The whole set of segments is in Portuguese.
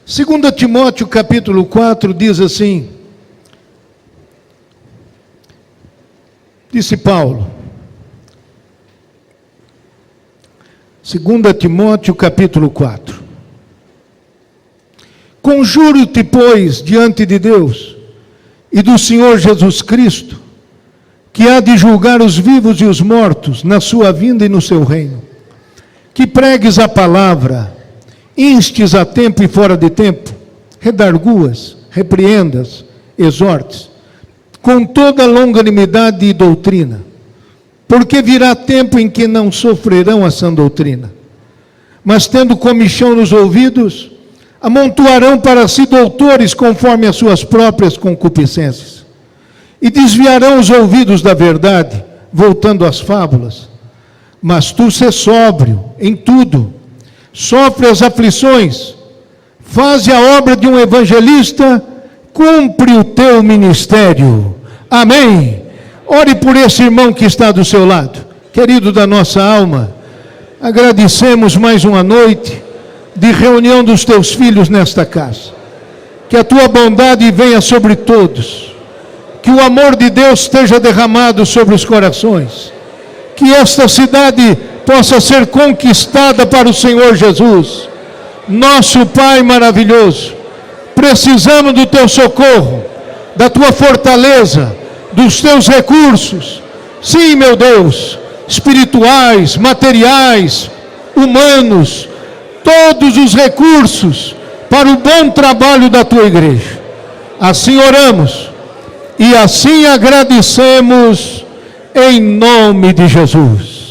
2 Timóteo capítulo 4 diz assim, disse Paulo, 2 Timóteo capítulo 4, conjuro-te, pois, diante de Deus e do Senhor Jesus Cristo, que há de julgar os vivos e os mortos na sua vinda e no seu reino, que pregues a palavra, instes a tempo e fora de tempo, redarguas, repreendas, exortes, com toda longanimidade e doutrina, porque virá tempo em que não sofrerão a sã doutrina, mas tendo comichão nos ouvidos, amontoarão para si doutores conforme as suas próprias concupiscências, e desviarão os ouvidos da verdade, voltando às fábulas. Mas tu sê sóbrio em tudo, sofre as aflições, faze a obra de um evangelista, cumpre o teu ministério. Amém. Ore por esse irmão que está do seu lado. Querido da nossa alma, agradecemos mais uma noite de reunião dos teus filhos nesta casa. Que a tua bondade venha sobre todos. Que o amor de Deus esteja derramado sobre os corações. Que esta cidade possa ser conquistada para o Senhor Jesus. Nosso Pai maravilhoso, precisamos do teu socorro, da tua fortaleza, dos teus recursos. Sim, meu Deus, espirituais, materiais, humanos, todos os recursos para o bom trabalho da tua igreja. Assim oramos e assim agradecemos em nome de Jesus.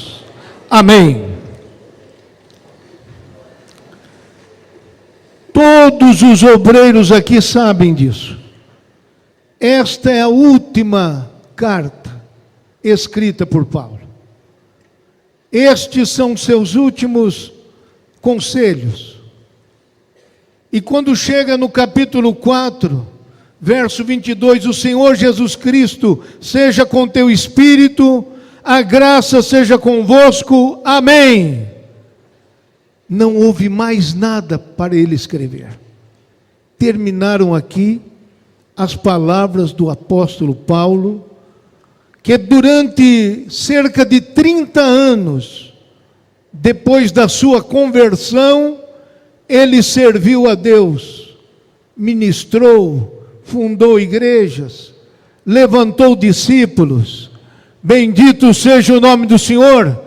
Amém. Todos os obreiros aqui sabem disso. Esta é a última carta escrita por Paulo. Estes são seus últimos conselhos. E quando chega no capítulo 4, verso 22, o Senhor Jesus Cristo seja com teu espírito, a graça seja convosco, amém. Não houve mais nada para ele escrever. Terminaram aqui as palavras do apóstolo Paulo, que durante cerca de 30 anos, depois da sua conversão, ele serviu a Deus, ministrou, fundou igrejas, levantou discípulos, bendito seja o nome do Senhor,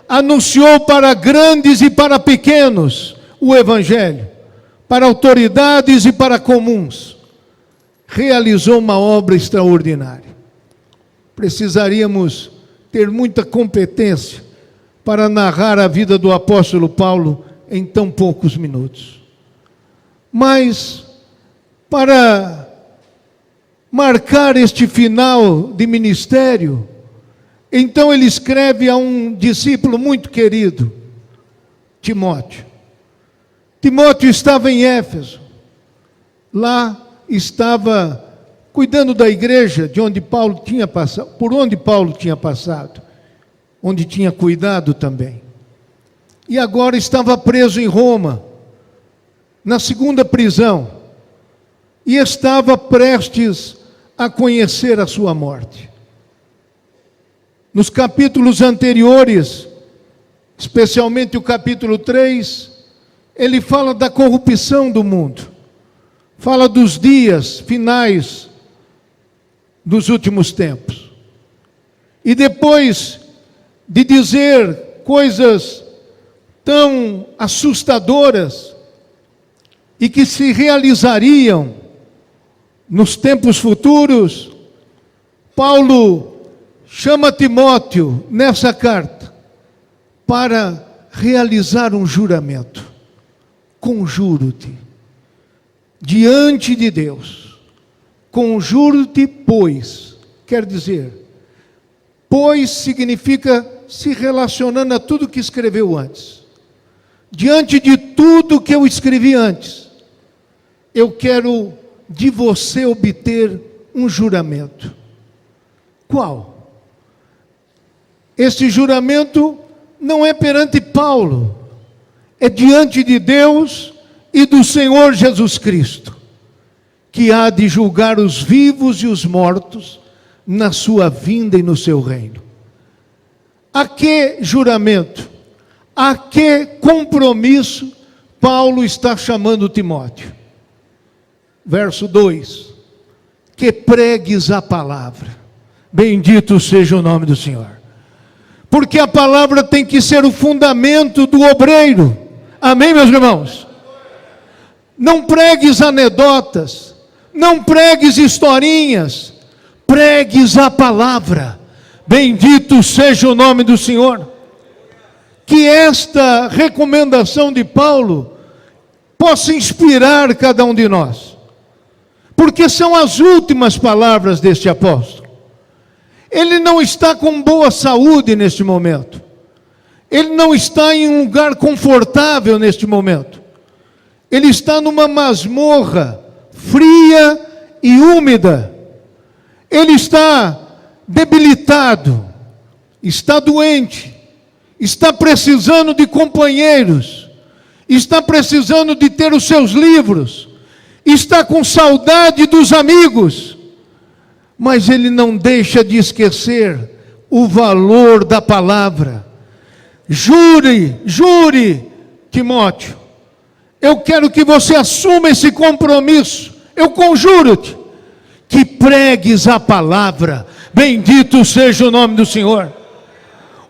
anunciou para grandes e para pequenos o Evangelho, para autoridades e para comuns, realizou uma obra extraordinária. Precisaríamos ter muita competência para narrar a vida do apóstolo Paulo em tão poucos minutos. Mas, para marcar este final de ministério, então ele escreve a um discípulo muito querido, Timóteo. Timóteo estava em Éfeso, lá estava cuidando da igreja de onde Paulo tinha passado, por onde Paulo tinha passado, onde tinha cuidado também. E agora estava preso em Roma, na segunda prisão, e estava prestes a conhecer a sua morte. Nos capítulos anteriores, especialmente o capítulo 3, ele fala da corrupção do mundo, fala dos dias finais dos últimos tempos. E depois de dizer coisas tão assustadoras e que se realizariam nos tempos futuros, Paulo chama Timóteo nessa carta para realizar um juramento. Conjuro-te diante de Deus. Conjuro-te, pois. Quer dizer, pois significa se relacionando a tudo que escreveu antes. Diante de tudo que eu escrevi antes, eu quero de você obter um juramento. Qual? Este juramento não é perante Paulo, é diante de Deus e do Senhor Jesus Cristo, que há de julgar os vivos e os mortos na sua vinda e no seu reino. A que juramento, a que compromisso Paulo está chamando Timóteo? Verso 2: que pregues a palavra. Bendito seja o nome do Senhor. Porque a palavra tem que ser o fundamento do obreiro. Amém, meus irmãos? Não pregues anedotas, não pregues historinhas, pregues a palavra. Bendito seja o nome do Senhor. Que esta recomendação de Paulo possa inspirar cada um de nós, porque são as últimas palavras deste apóstolo. Ele não está com boa saúde neste momento, ele não está em um lugar confortável neste momento, ele está numa masmorra fria e úmida, ele está debilitado, está doente, está precisando de companheiros, está precisando de ter os seus livros, está com saudade dos amigos, mas ele não deixa de esquecer o valor da palavra. Jure, Timóteo, eu quero que você assuma esse compromisso, eu conjuro-te, que pregues a palavra. Bendito seja o nome do Senhor.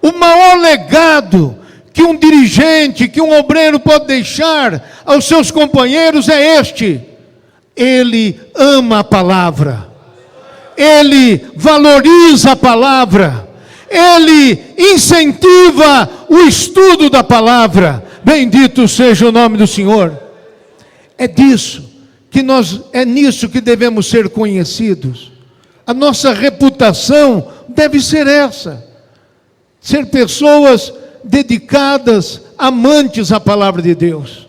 O maior legado que um dirigente, que um obreiro pode deixar aos seus companheiros é este: ele ama a palavra, ele valoriza a palavra, ele incentiva o estudo da palavra. Bendito seja o nome do Senhor. É nisso que devemos ser conhecidos. A nossa reputação deve ser essa: ser pessoas dedicadas, amantes à palavra de Deus.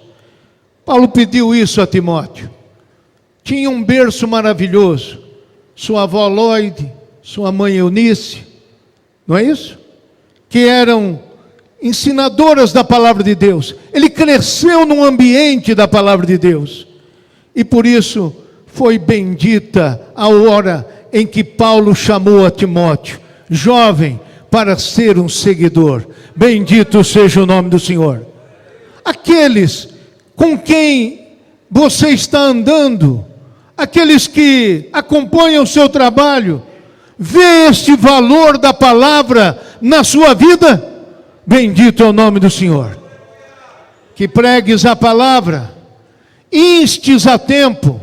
Paulo pediu isso a Timóteo. Tinha um berço maravilhoso, sua avó Lloyd, sua mãe Eunice, não é isso? Que eram ensinadoras da palavra de Deus. Ele cresceu num ambiente da palavra de Deus, e por isso foi bendita a hora em que Paulo chamou a Timóteo, jovem, para ser um seguidor. Bendito seja o nome do Senhor. Aqueles com quem você está andando, aqueles que acompanham o seu trabalho, vê este valor da palavra na sua vida? Bendito é o nome do Senhor. Que pregues a palavra, instes a tempo.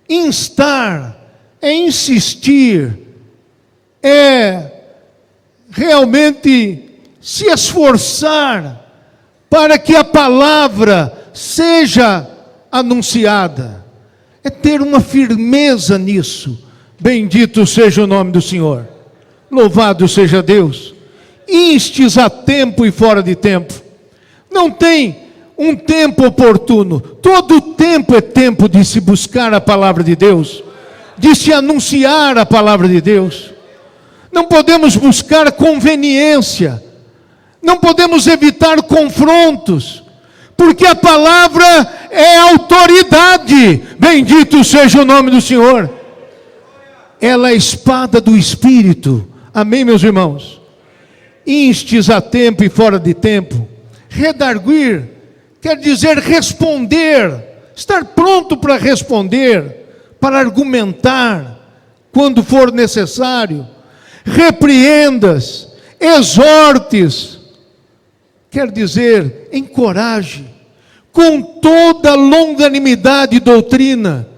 Instar é insistir, é realmente se esforçar para que a palavra seja anunciada, é ter uma firmeza nisso. Bendito seja o nome do Senhor. Louvado seja Deus. Instes a tempo e fora de tempo. Não tem um tempo oportuno. Todo tempo é tempo de se buscar a palavra de Deus, de se anunciar a palavra de Deus. Não podemos buscar conveniência, não podemos evitar confrontos, porque a palavra é autoridade. Bendito seja o nome do Senhor. Ela é a espada do Espírito. Amém, meus irmãos? Instes a tempo e fora de tempo. Redarguir quer dizer responder, estar pronto para responder, para argumentar quando for necessário. Repreendas, exortes, quer dizer encoraje, com toda longanimidade e doutrina.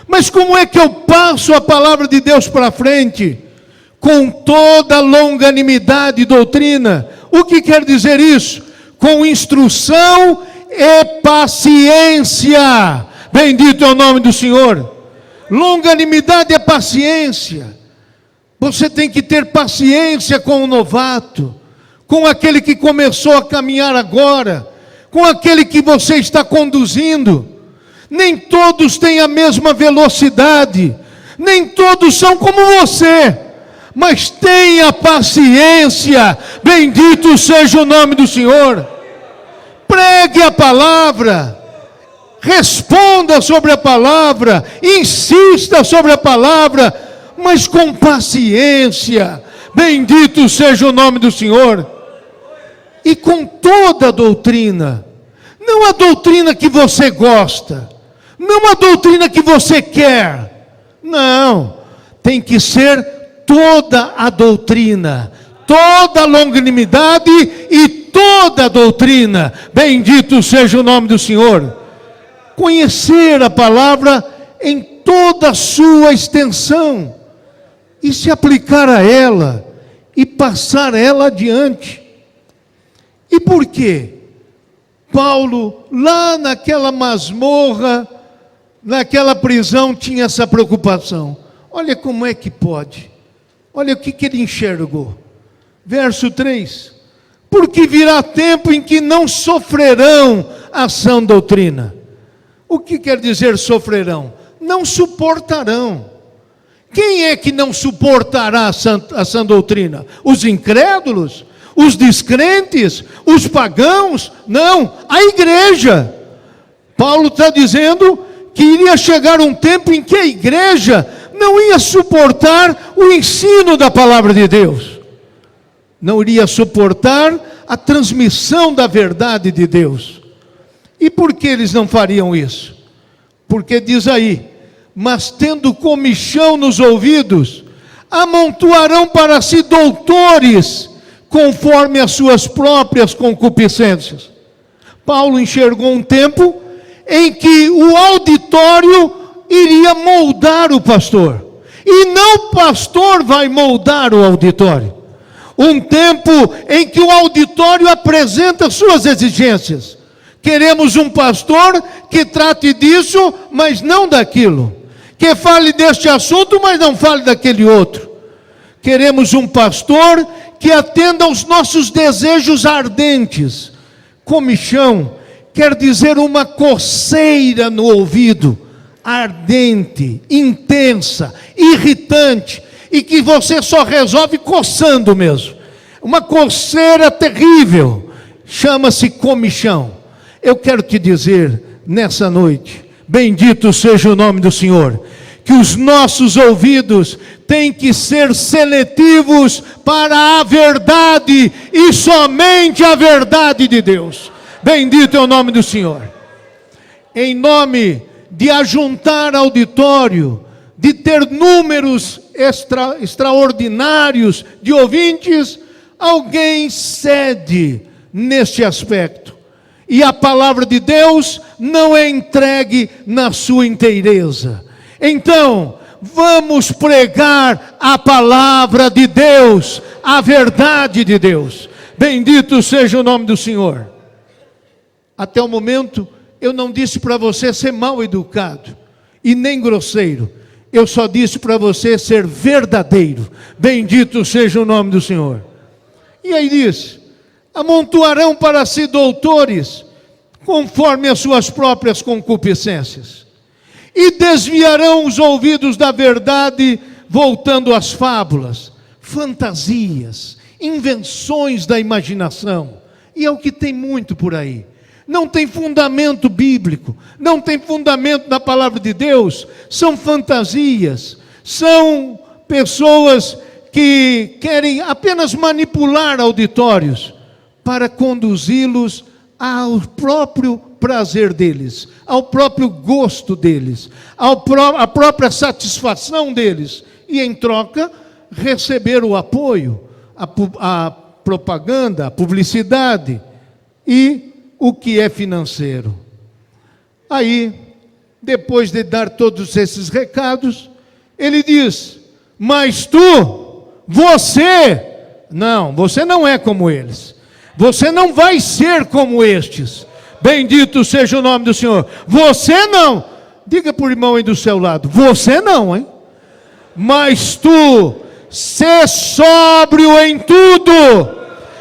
Mas como é que eu passo a palavra de Deus para frente? Com toda longanimidade e doutrina. O que quer dizer isso? Com instrução e paciência. Bendito é o nome do Senhor. Longanimidade é paciência. Você tem que ter paciência com o novato, com aquele que começou a caminhar agora, com aquele que você está conduzindo. Nem todos têm a mesma velocidade, nem todos são como você, mas tenha paciência. Bendito seja o nome do Senhor. Pregue a palavra, responda sobre a palavra, insista sobre a palavra, mas com paciência. Bendito seja o nome do Senhor. E com toda a doutrina, não a doutrina que você gosta, não a doutrina que você quer, não, tem que ser toda a doutrina, toda a longanimidade e toda a doutrina. Bendito seja o nome do Senhor. Conhecer a palavra em toda a sua extensão e se aplicar a ela e passar ela adiante. E por quê? Paulo, lá naquela masmorra, naquela prisão, tinha essa preocupação. Olha como é que pode. Olha o que ele enxergou. Verso 3. Porque virá tempo em que não sofrerão a sã doutrina. O que quer dizer sofrerão? Não suportarão. Quem é que não suportará a sã doutrina? Os incrédulos? Os descrentes? Os pagãos? Não, a igreja. Paulo está dizendo que iria chegar um tempo em que a igreja não ia suportar o ensino da palavra de Deus. Não iria suportar a transmissão da verdade de Deus. E por que eles não fariam isso? Porque diz aí, mas tendo comichão nos ouvidos, amontoarão para si doutores, conforme as suas próprias concupiscências. Paulo enxergou um tempo em que o auditório iria moldar o pastor, e não o pastor vai moldar o auditório. Um tempo em que o auditório apresenta suas exigências. Queremos um pastor que trate disso, mas não daquilo. Que fale deste assunto, mas não fale daquele outro. Queremos um pastor que atenda aos nossos desejos ardentes. Comichão quer dizer uma coceira no ouvido, ardente, intensa, irritante, e que você só resolve coçando mesmo. Uma coceira terrível, chama-se comichão. Eu quero te dizer nessa noite, bendito seja o nome do Senhor, que os nossos ouvidos têm que ser seletivos para a verdade e somente a verdade de Deus. Bendito é o nome do Senhor. Em nome de ajuntar auditório, de ter números extraordinários de ouvintes, alguém cede neste aspecto. E a palavra de Deus não é entregue na sua inteireza. Então, vamos pregar a palavra de Deus, a verdade de Deus. Bendito seja o nome do Senhor. Até o momento, eu não disse para você ser mal educado e nem grosseiro. Eu só disse para você ser verdadeiro. Bendito seja o nome do Senhor. E aí diz, amontoarão para si doutores, conforme as suas próprias concupiscências, e desviarão os ouvidos da verdade, voltando às fábulas, fantasias, invenções da imaginação. E é o que tem muito por aí. Não tem fundamento bíblico, não tem fundamento na palavra de Deus, são fantasias, são pessoas que querem apenas manipular auditórios para conduzi-los ao próprio prazer deles, ao próprio gosto deles, à própria satisfação deles, e em troca receber o apoio, a propaganda, a publicidade e o que é financeiro. Aí, depois de dar todos esses recados, ele diz, mas você não é como eles. Você não vai ser como estes. Bendito seja o nome do Senhor. Você não. Diga para o irmão aí do seu lado, você não, hein? Mas sê sóbrio em tudo,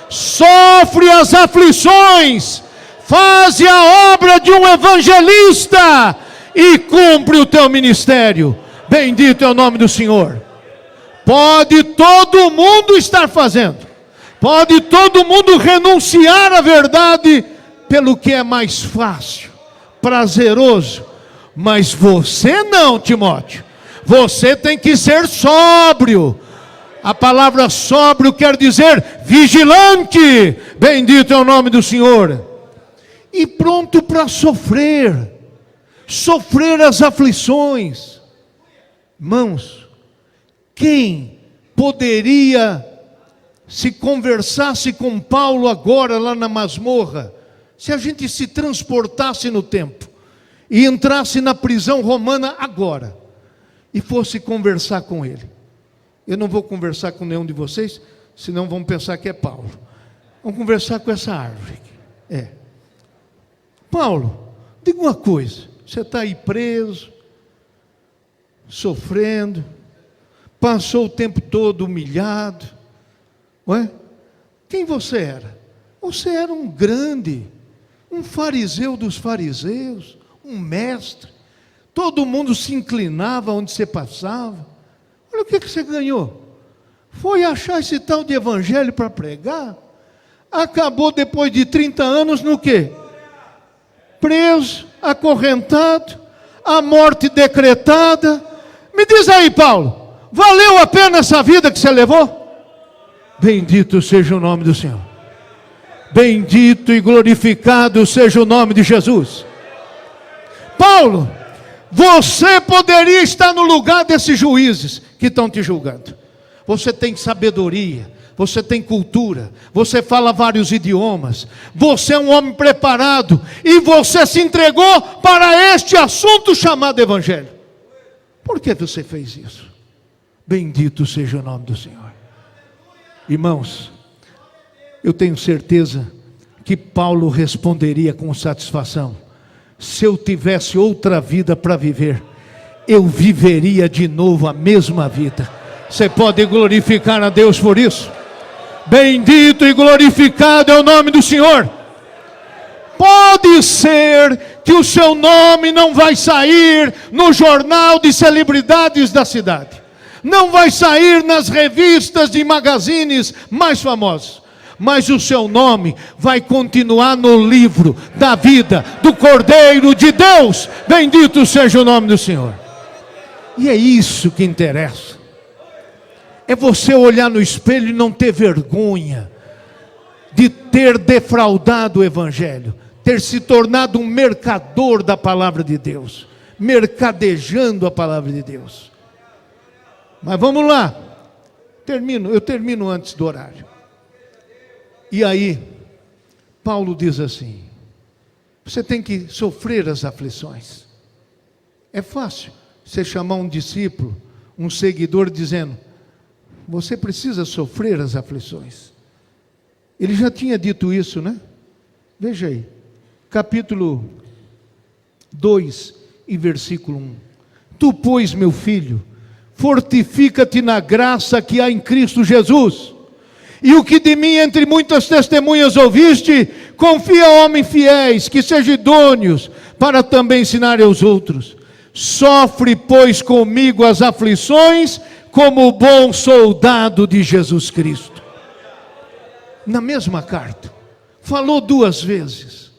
sofre as aflições, faze a obra de um evangelista e cumpre o teu ministério. Bendito é o nome do Senhor. Pode todo mundo estar fazendo, pode todo mundo renunciar à verdade pelo que é mais fácil, prazeroso. Mas você não, Timóteo. Você tem que ser sóbrio. A palavra sóbrio quer dizer vigilante. Bendito é o nome do Senhor. E pronto para sofrer. Sofrer as aflições. Irmãos, quem poderia, se conversasse com Paulo agora lá na masmorra, se a gente se transportasse no tempo e entrasse na prisão romana agora e fosse conversar com ele? Eu não vou conversar com nenhum de vocês, senão vão pensar que é Paulo. Vamos conversar com essa árvore. Paulo, diga uma coisa. Você está aí preso, sofrendo, passou o tempo todo humilhado. Ué? Quem você era? Você era um grande, um fariseu dos fariseus, um mestre. Todo mundo se inclinava onde você passava. Olha o que você ganhou. Foi achar esse tal de evangelho para pregar. Acabou depois de 30 anos no quê? Preso, acorrentado, a morte decretada. Me diz aí, Paulo, valeu a pena essa vida que você levou? Bendito seja o nome do Senhor. Bendito e glorificado seja o nome de Jesus. Paulo, você poderia estar no lugar desses juízes que estão te julgando. Você tem sabedoria, você tem cultura, você fala vários idiomas, você é um homem preparado e você se entregou para este assunto chamado evangelho. Por que você fez isso? Bendito seja o nome do Senhor. Irmãos, eu tenho certeza que Paulo responderia com satisfação: se eu tivesse outra vida para viver, eu viveria de novo a mesma vida. Você pode glorificar a Deus por isso? Bendito e glorificado é o nome do Senhor. Pode ser que o seu nome não vai sair no jornal de celebridades da cidade, não vai sair nas revistas de magazines mais famosos, mas o seu nome vai continuar no livro da vida do Cordeiro de Deus. Bendito seja o nome do Senhor. E é isso que interessa. É você olhar no espelho e não ter vergonha de ter defraudado o evangelho, ter se tornado um mercador da palavra de Deus, mercadejando a palavra de Deus. Mas vamos lá, eu termino antes do horário. E aí, Paulo diz assim: você tem que sofrer as aflições. É fácil você chamar um discípulo, um seguidor, dizendo: você precisa sofrer as aflições. Ele já tinha dito isso, né? Veja aí, capítulo 2 e versículo 1. Tu, pois, meu filho, fortifica-te na graça que há em Cristo Jesus. E o que de mim entre muitas testemunhas ouviste, confia a homens fiéis, que sejam idôneos, para também ensinar aos outros. Sofre, pois, comigo as aflições, como bom soldado de Jesus Cristo. Na mesma carta, falou 2 vezes.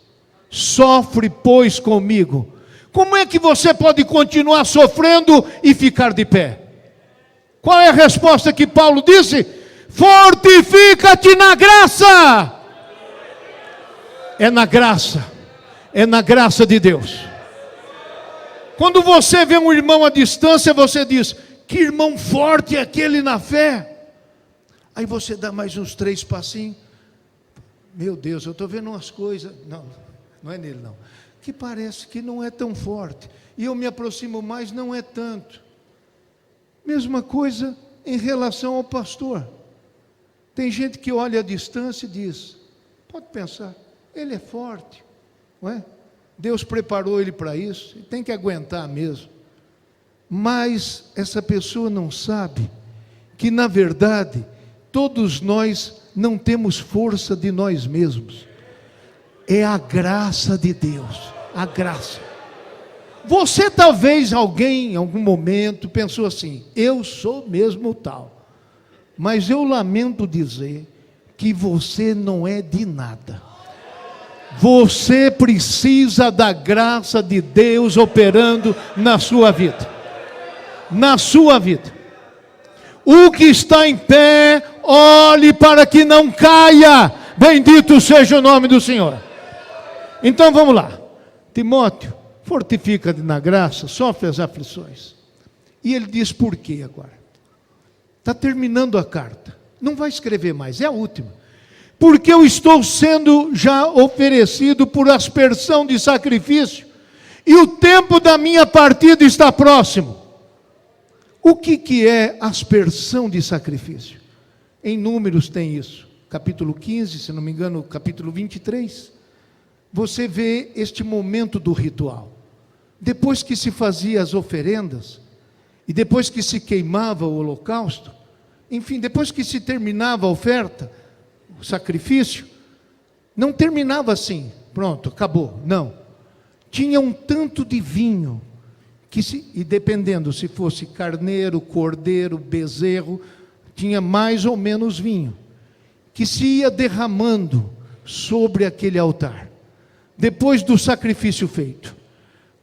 Sofre, pois, comigo. Como é que você pode continuar sofrendo e ficar de pé? Qual é a resposta que Paulo disse? Fortifica-te na graça. É na graça de Deus. Quando você vê um irmão à distância, você diz: que irmão forte é aquele na fé. Aí você dá mais uns 3 passinhos. Meu Deus, eu estou vendo umas coisas. Não é nele não. Que parece que não é tão forte. E eu me aproximo mais, não é tanto. Mesma coisa em relação ao pastor. Tem gente que olha à distância e diz: pode pensar, ele é forte, não é? Deus preparou ele para isso, ele tem que aguentar mesmo. Mas essa pessoa não sabe que, na verdade, todos nós não temos força de nós mesmos. É a graça de Deus, a graça. Você talvez, alguém, em algum momento, pensou assim: eu sou mesmo tal. Mas eu lamento dizer que você não é de nada. Você precisa da graça de Deus operando na sua vida. Na sua vida. O que está em pé, olhe para que não caia. Bendito seja o nome do Senhor. Então vamos lá. Timóteo, fortifica-te na graça, sofre as aflições. E ele diz por quê agora? Está terminando a carta. Não vai escrever mais, é a última. Porque eu estou sendo já oferecido por aspersão de sacrifício, e o tempo da minha partida está próximo. O que é aspersão de sacrifício? Em Números tem isso. Capítulo 15, se não me engano, capítulo 23. Você vê este momento do ritual. Depois que se fazia as oferendas, e depois que se queimava o holocausto, enfim, depois que se terminava a oferta, o sacrifício, não terminava assim, pronto, acabou, não. Tinha um tanto de vinho, e dependendo se fosse carneiro, cordeiro, bezerro, tinha mais ou menos vinho, que se ia derramando sobre aquele altar, depois do sacrifício feito.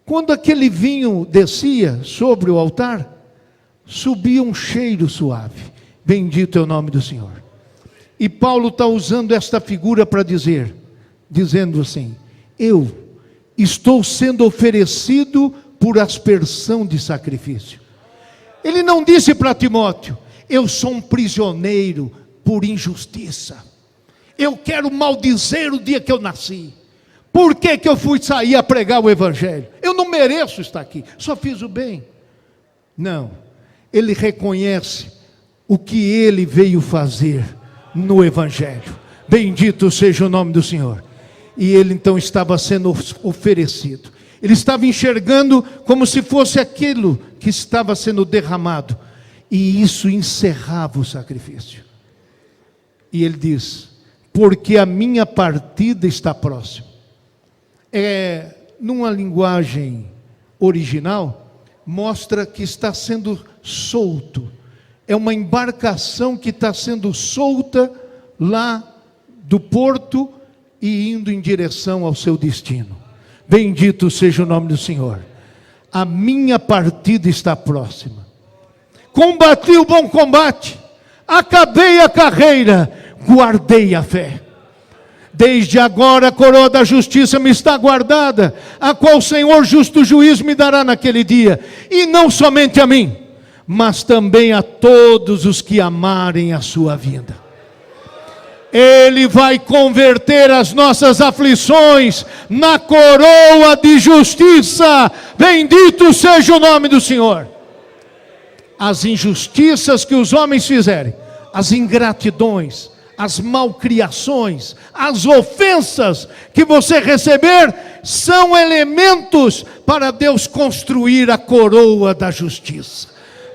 Quando aquele vinho descia sobre o altar, subia um cheiro suave. Bendito é o nome do Senhor. E Paulo está usando esta figura para dizendo assim: eu estou sendo oferecido por aspersão de sacrifício. Ele não disse para Timóteo: eu sou um prisioneiro por injustiça. Eu quero maldizer o dia que eu nasci. Por que eu fui sair a pregar o Evangelho? Eu não mereço estar aqui, só fiz o bem. Não, ele reconhece o que ele veio fazer no Evangelho. Bendito seja o nome do Senhor. E ele então estava sendo oferecido. Ele estava enxergando como se fosse aquilo que estava sendo derramado. E isso encerrava o sacrifício. E ele diz: porque a minha partida está próxima. Numa linguagem original, mostra que está sendo solto. É uma embarcação que está sendo solta lá do porto e indo em direção ao seu destino. Bendito seja o nome do Senhor. A minha partida está próxima. Combati o bom combate, acabei a carreira, guardei a fé. Desde agora a coroa da justiça me está guardada, a qual o Senhor justo juiz me dará naquele dia, e não somente a mim, mas também a todos os que amarem a sua vinda. Ele vai converter as nossas aflições na coroa de justiça. Bendito seja o nome do Senhor. As injustiças que os homens fizerem, as ingratidões, as malcriações, as ofensas que você receber, são elementos para Deus construir a coroa da justiça.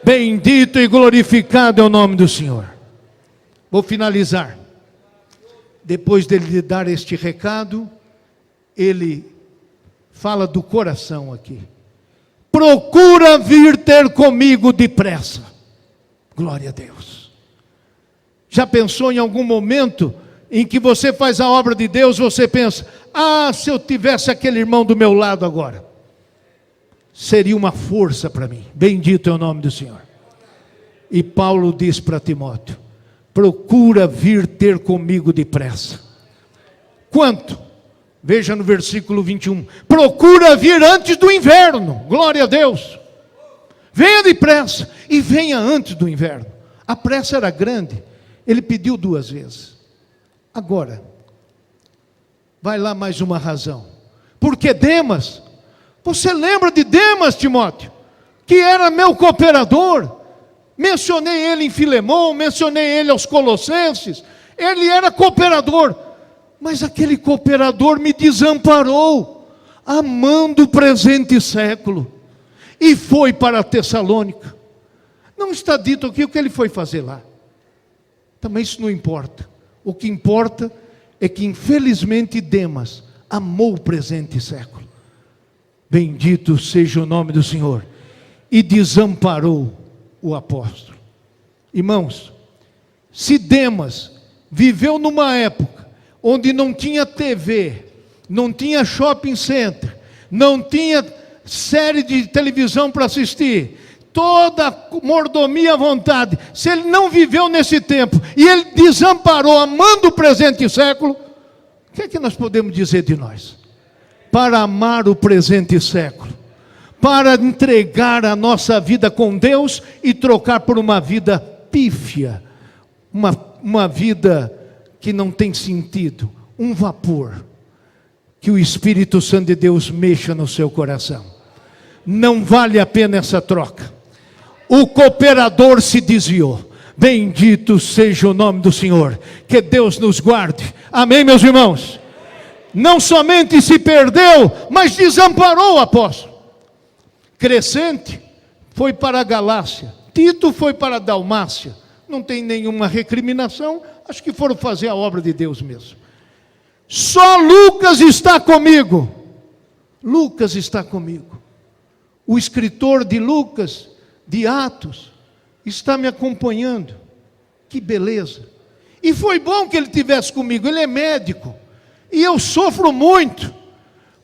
Bendito e glorificado é o nome do Senhor. Vou finalizar. Depois dele lhe dar este recado, ele fala do coração aqui. Procura vir ter comigo depressa. Glória a Deus. Já pensou em algum momento em que você faz a obra de Deus, você pensa: ah, se eu tivesse aquele irmão do meu lado agora, seria uma força para mim. Bendito é o nome do Senhor. E Paulo diz para Timóteo: procura vir ter comigo depressa. Quanto? Veja no versículo 21. Procura vir antes do inverno. Glória a Deus. Venha depressa e venha antes do inverno. A pressa era grande. Ele pediu 2 vezes. Agora, vai lá mais uma razão. Porque Demas, você lembra de Demas, Timóteo? Que era meu cooperador. Mencionei ele em Filemão, mencionei ele aos Colossenses. Ele era cooperador. Mas aquele cooperador me desamparou, amando o presente século, e foi para Tessalônica. Não está dito aqui o que ele foi fazer lá. Também isso não importa. O que importa é que infelizmente Demas amou o presente século. Bendito seja o nome do Senhor. E desamparou o apóstolo. Irmãos, se Demas viveu numa época onde não tinha TV, não tinha shopping center, não tinha série de televisão para assistir, toda mordomia à vontade. Se ele não viveu nesse tempo e ele desamparou, amando o presente século, o que é que nós podemos dizer de nós? Para amar o presente século, para entregar a nossa vida com Deus e trocar por uma vida pífia, uma vida que não tem sentido, um vapor. Que o Espírito Santo de Deus mexa no seu coração. Não vale a pena essa troca. O cooperador se desviou. Bendito seja o nome do Senhor. Que Deus nos guarde. Amém, meus irmãos? Não somente se perdeu, mas desamparou o apóstolo. Crescente foi para a Galácia. Tito foi para a Dalmácia. Não tem nenhuma recriminação. Acho que foram fazer a obra de Deus mesmo. Só Lucas está comigo. Lucas está comigo. O escritor de Lucas, de Atos, está me acompanhando. Que beleza. E foi bom que ele estivesse comigo. Ele é médico. E eu sofro muito.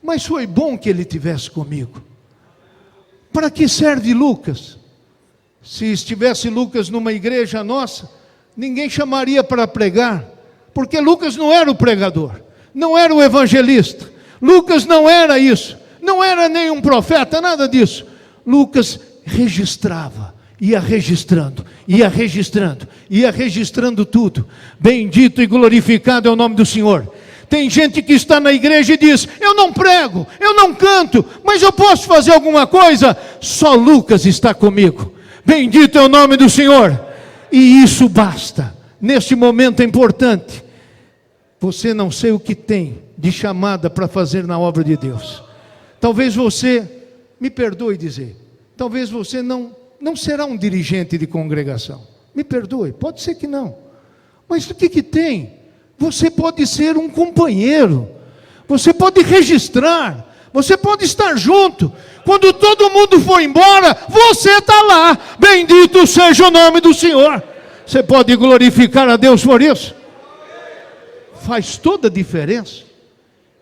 Mas foi bom que ele estivesse comigo. Para que serve Lucas? Se estivesse Lucas numa igreja nossa, ninguém chamaria para pregar. Porque Lucas não era o pregador. Não era o evangelista. Lucas não era isso. Não era nenhum profeta, nada disso. Lucas registrava, ia registrando, ia registrando, ia registrando tudo. Bendito e glorificado é o nome do Senhor. Tem gente que está na igreja e diz: eu não prego, eu não canto, mas eu posso fazer alguma coisa. Só Lucas está comigo. Bendito é o nome do Senhor. E isso basta. Neste momento é importante. Você não sei o que tem de chamada para fazer na obra de Deus. Talvez você, me perdoe dizer, talvez você não será um dirigente de congregação. Me perdoe, pode ser que não. Mas o que tem? Você pode ser um companheiro. Você pode registrar. Você pode estar junto. Quando todo mundo for embora, você está lá. Bendito seja o nome do Senhor. Você pode glorificar a Deus por isso? Faz toda a diferença.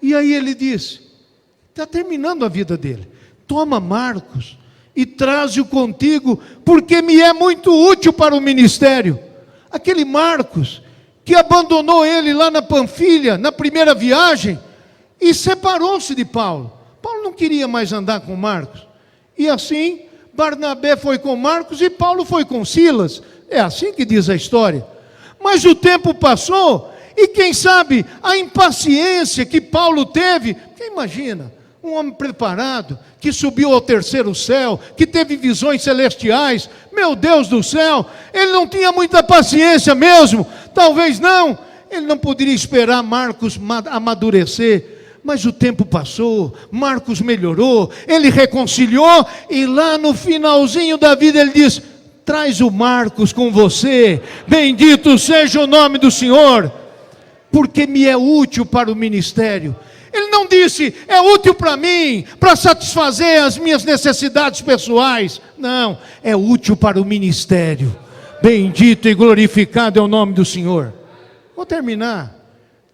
E aí ele diz, está terminando a vida dele: toma Marcos e traze-o contigo, porque me é muito útil para o ministério. Aquele Marcos que abandonou ele lá na Panfilha, na primeira viagem, e separou-se de Paulo. Paulo não queria mais andar com Marcos. E assim, Barnabé foi com Marcos e Paulo foi com Silas. É assim que diz a história. Mas o tempo passou, e quem sabe a impaciência que Paulo teve. Quem imagina? Um homem preparado, que subiu ao terceiro céu, que teve visões celestiais. Meu Deus do céu, ele não tinha muita paciência mesmo. Talvez não, ele não poderia esperar Marcos amadurecer. Mas o tempo passou, Marcos melhorou, ele reconciliou, e lá no finalzinho da vida ele diz: traz o Marcos com você, bendito seja o nome do Senhor, porque me é útil para o ministério. Ele não disse, é útil para mim, para satisfazer as minhas necessidades pessoais. Não, é útil para o ministério. Bendito e glorificado é o nome do Senhor. Vou terminar.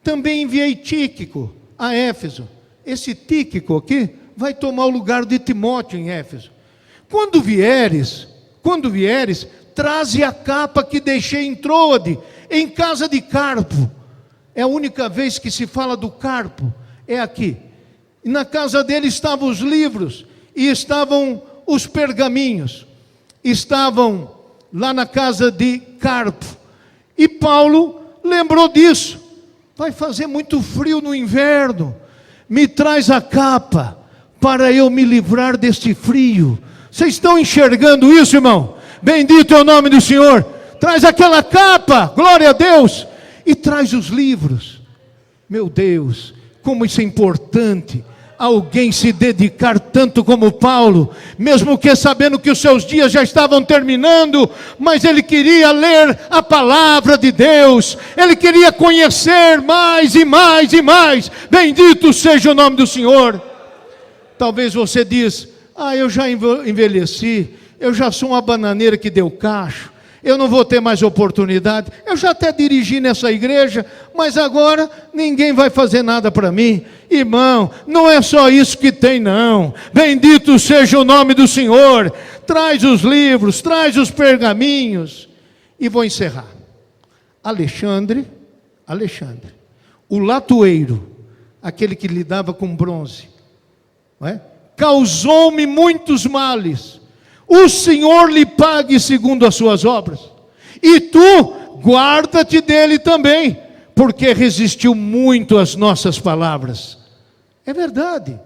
Também enviei Tíquico a Éfeso. Esse Tíquico aqui vai tomar o lugar de Timóteo em Éfeso. Quando vieres, traze a capa que deixei em Troade, em casa de Carpo. É a única vez que se fala do Carpo, é aqui. E na casa dele estavam os livros, e estavam os pergaminhos, estavam lá na casa de Carpo. E Paulo lembrou disso. Vai fazer muito frio no inverno, me traz a capa, para eu me livrar deste frio. Vocês estão enxergando isso, irmão? Bendito é o nome do Senhor. Traz aquela capa, glória a Deus, e traz os livros. Meu Deus, como isso é importante, alguém se dedicar tanto como Paulo, mesmo que sabendo que os seus dias já estavam terminando, mas ele queria ler a palavra de Deus, ele queria conhecer mais e mais e mais. Bendito seja o nome do Senhor. Talvez você diz, eu já envelheci, eu já sou uma bananeira que deu cacho, eu não vou ter mais oportunidade. Eu já até dirigi nessa igreja, mas agora ninguém vai fazer nada para mim. Irmão, não é só isso que tem não. Bendito seja o nome do Senhor. Traz os livros, traz os pergaminhos. E vou encerrar. Alexandre, o latoeiro, aquele que lidava com bronze, não é? Causou-me muitos males. O Senhor lhe pague segundo as suas obras. E tu, guarda-te dele também, porque resistiu muito às nossas palavras. É verdade.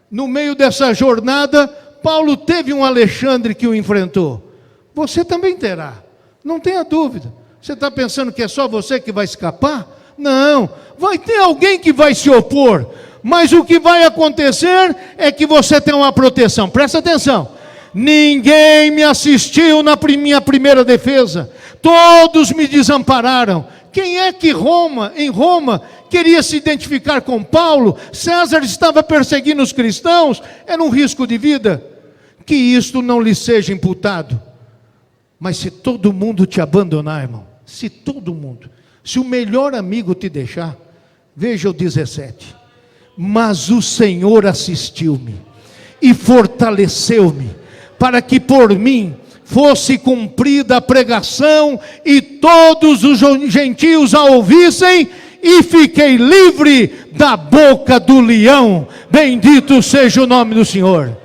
No meio dessa jornada, Paulo teve um Alexandre que o enfrentou. Você também terá, não tenha dúvida. Você está pensando que é só você que vai escapar? Não, vai ter alguém que vai se opor. Mas o que vai acontecer é que você tem uma proteção. Presta atenção. Ninguém me assistiu na minha primeira defesa. Todos me desampararam. Quem é que em Roma, queria se identificar com Paulo? César estava perseguindo os cristãos, era um risco de vida. Que isto não lhe seja imputado. Mas se todo mundo te abandonar, irmão, se o melhor amigo te deixar, veja o 17. Mas o Senhor assistiu-me e fortaleceu-me, para que por mim fosse cumprida a pregação e todos os gentios a ouvissem, e fiquei livre da boca do leão. Bendito seja o nome do Senhor.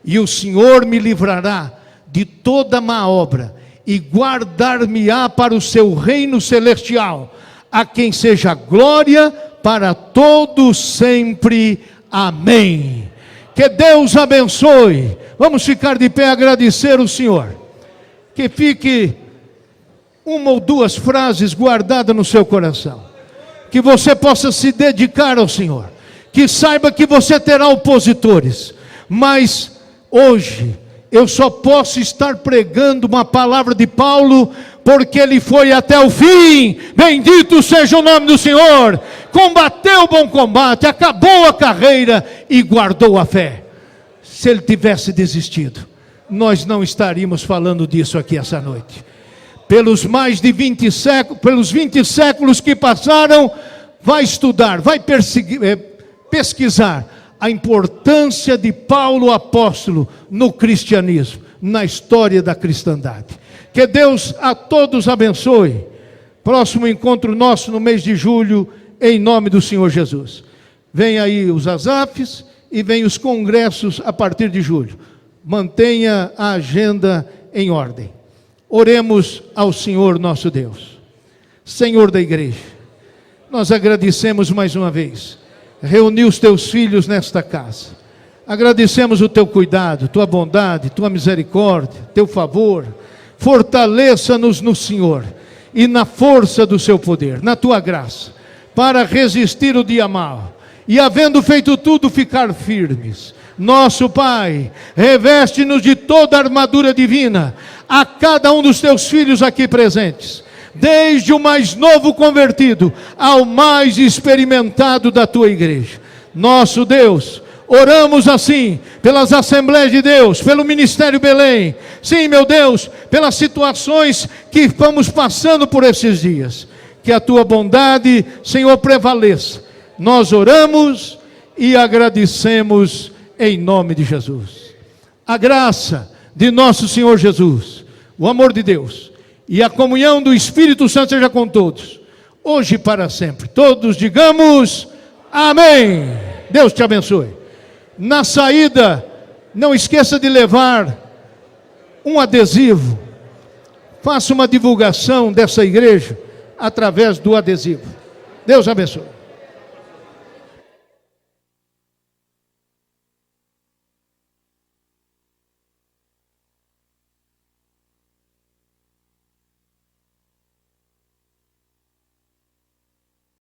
E o Senhor me livrará de toda má obra e guardar-me-á para o seu reino celestial, a quem seja glória para todos sempre. Amém. Que Deus abençoe. Vamos ficar de pé e agradecer o Senhor. Que fique uma ou duas frases guardadas no seu coração. Que você possa se dedicar ao Senhor. Que saiba que você terá opositores. Mas hoje eu só posso estar pregando uma palavra de Paulo, porque ele foi até o fim. Bendito seja o nome do Senhor. Combateu o bom combate, acabou a carreira e guardou a fé. Se ele tivesse desistido, nós não estaríamos falando disso aqui essa noite. Pelos mais de 20 séculos, pelos 20 séculos que passaram, vai estudar, vai pesquisar a importância de Paulo apóstolo no cristianismo, na história da cristandade. Que Deus a todos abençoe. Próximo encontro nosso no mês de julho, em nome do Senhor Jesus. Vem aí os Azafes e vem os congressos a partir de julho. Mantenha a agenda em ordem. Oremos ao Senhor nosso Deus. Senhor da igreja, nós agradecemos mais uma vez. Reuni os teus filhos nesta casa. Agradecemos o teu cuidado, tua bondade, tua misericórdia, teu favor. Fortaleça-nos no Senhor e na força do seu poder, na tua graça, para resistir o dia mau e, havendo feito tudo, ficar firmes. Nosso Pai, reveste-nos de toda a armadura divina, a cada um dos teus filhos aqui presentes, desde o mais novo convertido ao mais experimentado da tua igreja. Nosso Deus, oramos assim pelas Assembleias de Deus, pelo Ministério Belém. Sim, meu Deus, pelas situações que vamos passando por esses dias. Que a tua bondade, Senhor, prevaleça. Nós oramos e agradecemos em nome de Jesus. A graça de nosso Senhor Jesus, o amor de Deus e a comunhão do Espírito Santo seja com todos, hoje e para sempre. Todos digamos amém. Deus te abençoe. Na saída, não esqueça de levar um adesivo. Faça uma divulgação dessa igreja através do adesivo. Deus abençoe.